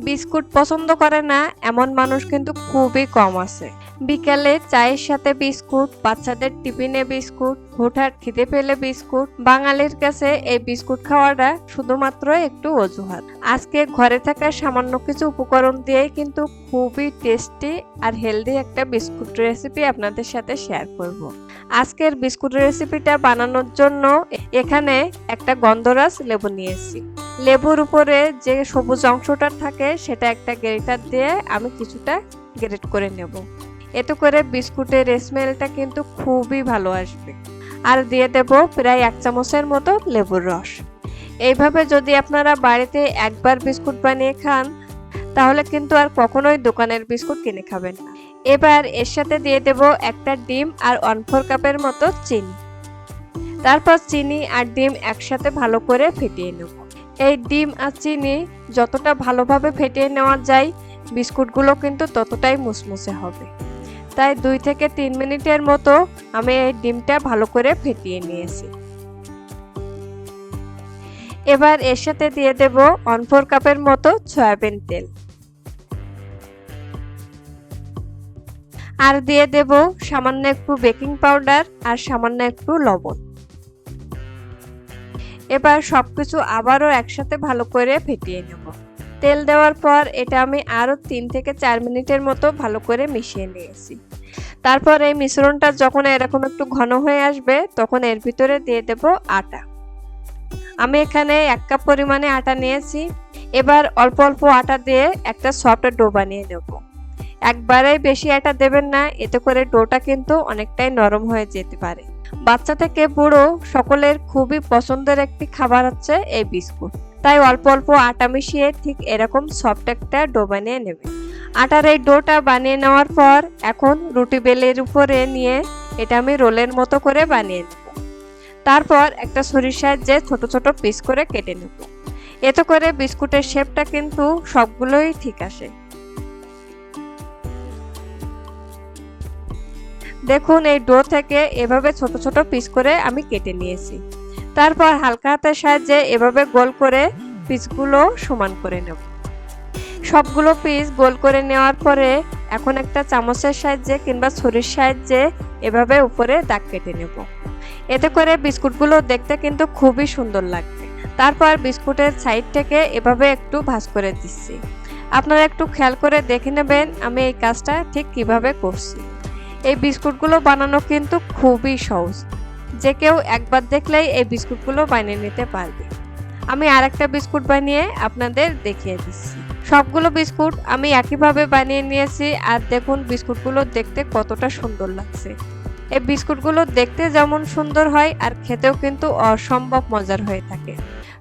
Biscuit পছন্দ করে না এমন মানুষ কিন্তু খুবই কম আছে। বিকালে চায়ের সাথে বিস্কুট, বাচ্চাদের টিফিনে বিস্কুট, হুটহাট খিদে পেলে বিস্কুট, বাঙালির কাছে এই বিস্কুট খাওয়াটা শুধুমাত্র একটু অজুহাত। আজকে ঘরে থাকা সামান্য কিছু উপকরণ দিয়েই কিন্তু খুবই টেস্টি আর হেলদি একটা বিস্কুট রেসিপি আপনাদের সাথে শেয়ার করব। আজকের বিস্কুট রেসিপিটা বানানোর জন্য এখানে একটা গন্ধরাজ লেবু নিয়েছি। লেবুর উপরে যে সবুজ অংশটা থাকে সেটা একটা গ্রেটার দিয়ে আমি কিছুটা গ্রেট করে নেব। এতে করে বিস্কুটের স্মেলটা কিন্তু খুবই ভালো আসবে। আর দিয়ে দেব প্রায় 1 চামচের মতো লেবুর রস। এইভাবে যদি আপনারা বাড়িতে একবার বিস্কুট বানিয়ে খান তাহলে কিন্তু আর কখনোই দোকানের বিস্কুট কিনে খাবেন না। এবার এর সাথে দিয়ে দেব একটা ডিম আর 1/4 কাপের মতো চিনি। তারপর চিনি আর ডিম একসাথে ভালো করে ফেটিয়ে নেব। এই ডিম আর চিনি যতটা ভালোভাবে ফেটিয়ে নেওয়া যায় বিস্কুটগুলো কিন্তু ততটাই মুসমুসে হবে। তাই 2 থেকে 3 মিনিটের মতো আমি এই ডিমটা ভালো করে ফেটিয়ে নিয়েছি। এবার এর সাথে দিয়ে দেব 1/4 কাপের মতো সয়াবিন তেল। আর দিয়ে দেব সামান্য একটু বেকিং পাউডার আর সামান্য একটু লবণ। এবার সবকিছু আবারও একসাথে ভালো করে ফেটিয়ে নেব। তেল দেওয়ার পর এটা আমি আরো 3 থেকে 4 মিনিটের মতো ভালো করে মিশিয়ে নিয়েছি। তারপর এই মিশ্রণটা যখন এরকম একটু ঘন হয়ে আসবে তখন এর ভিতরে দিয়ে দেব আটা। আমি এখানে 1 কাপ পরিমাণে আটা নিয়েছি। এবার অল্প অল্প আটা দিয়ে একটা সফট ডো বানিয়ে নেব। একবারে বেশি আটা দেবেন না, এতে করে ডোটা কিন্তু অনেকটাই নরম হয়ে যেতে পারে। বাচ্চা থেকে বুড়ো সকলের খুবই পছন্দের একটি খাবার হচ্ছে এই বিস্কুট। তাই অল্প অল্প আটা মিশিয়ে ঠিক এরকম সফট একটা ডো বানিয়ে নেবে। আটার এই ডোটা বানিয়ে নেওয়ার পর এখন রুটি বেলের উপরে নিয়ে এটা আমি রোলের মতো করে বানিয়ে নেব। তারপর একটা ছুরির সাহায্যে ছোট ছোট পিস করে কেটে নেব। এতে করে বিস্কুটের শেপটা কিন্তু সবগুলোই ঠিক আসে। দেখুন এই ডো থেকে এভাবে ছোট ছোট পিস করে আমি কেটে নিয়েছি। তারপর হালকা হাতের সাহায্যে এভাবে গোল করে পিসগুলো সমান করে নেব। সবগুলো পিস গোল করে নেওয়ার পরে এখন একটা চামচের সাহায্যে কিংবা ছুরির সাহায্যে এভাবে উপরে দাগ কেটে নেব। এতে করে বিস্কুটগুলো দেখতে কিন্তু খুবই সুন্দর লাগবে। তারপর বিস্কুটের সাইড থেকে এভাবে একটু ভাঁজ করে দিচ্ছি। আপনারা একটু খেয়াল করে দেখে নেবেন আমি এই কাজটা ঠিক কিভাবে করছি। এই বিস্কুটগুলো বানানো কিন্তু খুবই সহজ, যে কেউ একবার দেখলেই এই বিস্কুটগুলো বানিয়ে নিতে পারবে। আমি আরেকটা বিস্কুট বানিয়ে আপনাদের দেখিয়ে দিচ্ছি। সবগুলো বিস্কুট আমি একইভাবে বানিয়ে নিয়েছি। আর দেখুন বিস্কুটগুলো দেখতে কতটা সুন্দর লাগছে। এই বিস্কুটগুলো দেখতে যেমন সুন্দর হয় আর খেতেও কিন্তু অসম্ভব মজার হয়ে থাকে।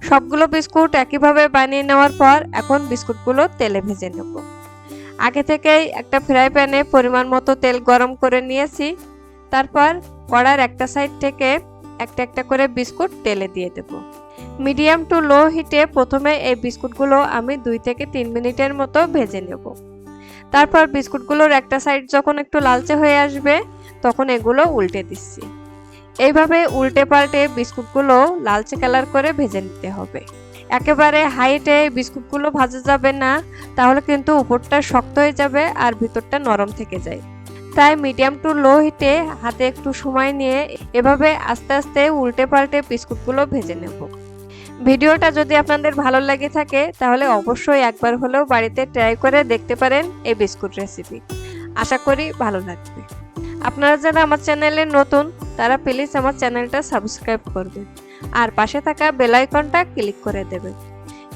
সবগুলো বিস্কুট একইভাবে বানিয়ে নেওয়ার পর এখন বিস্কুটগুলো তেলে ভেজে নেব। আগে থেকেই একটা ফ্রাই প্যানে পরিমাণ মতো তেল গরম করে নিয়েছি। তারপর কড়ার একটা সাইড থেকে একটা একটা করে বিস্কুট তেলে দিয়ে দেব। মিডিয়াম টু লো হিটে প্রথমে এই বিস্কুটগুলো আমি 2 থেকে 3 মিনিটের মতো ভেজে নেব। তারপর বিস্কুটগুলোর একটা সাইড যখন একটু লালচে হয়ে আসবে তখন এগুলো উল্টে দিচ্ছি। এইভাবে উল্টে পাল্টে বিস্কুটগুলো লালচে কালার করে ভেজে নিতে হবে। একেবারে হাইটে বিস্কুটগুলো ভাজা যাবে না, তাহলে কিন্তু উপরটা শক্ত হয়ে যাবে আর ভিতরটা নরম থেকে যায়। তাই মিডিয়াম টু লো হিটে হাতে একটু সময় নিয়ে এভাবে আস্তে আস্তে উল্টে পাল্টে বিস্কুটগুলো ভেজে নেব। ভিডিওটা যদি আপনাদের ভালো লাগে থাকে তাহলে অবশ্যই একবার হলেও বাড়িতে ট্রাই করে দেখতে পারেন এই বিস্কুট রেসিপি। আশা করি ভালো লাগবে। আপনারা যারা আমার চ্যানেলে নতুন তারা প্লিজ আমার চ্যানেলটা সাবস্ক্রাইব করবেন আর পাশে থাকা বেল আইকনটা ক্লিক করে দেবেন।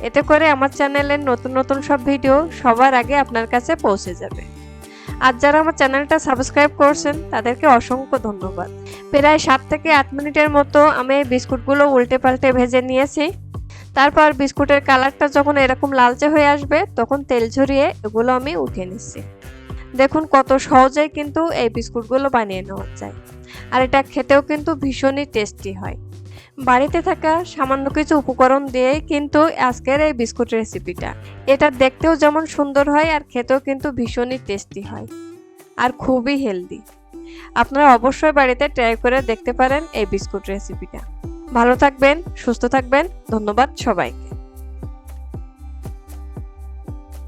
এতে করে আমার চ্যানেলের নতুন নতুন সব ভিডিও সবার আগে আপনার কাছে পৌঁছে যাবে। আর যারা আমার চ্যানেলটা সাবস্ক্রাইব করছেন তাদেরকে অসংখ্য ধন্যবাদ। প্রায় 7 থেকে 8 মিনিটের মতো আমি এই বিস্কুটগুলো উল্টে পাল্টে ভেজে নিয়েছি। তারপর বিস্কুটের কালারটা যখন এরকম লালচে হয়ে আসবে তখন তেল ঝরিয়ে এগুলো আমি উঠিয়ে নিচ্ছি। দেখুন কত সহজেই কিন্তু এই বিস্কুটগুলো বানিয়ে নেওয়া যায়। আর এটা খেতেও কিন্তু ভীষণই টেস্টি হয়। বাড়িতে থাকা সামান্য কিছু উপকরণ দিয়েই কিন্তু আজকের এই বিস্কুট রেসিপিটা। এটা দেখতেও যেমন সুন্দর হয় আর খেতেও কিন্তু ভীষণই টেস্টি হয় আর খুবই হেলদি। আপনারা অবশ্যই বাড়িতে ট্রাই করে দেখতে পারেন এই বিস্কুট রেসিপিটা। ভালো থাকবেন, সুস্থ থাকবেন। ধন্যবাদ সবাইকে।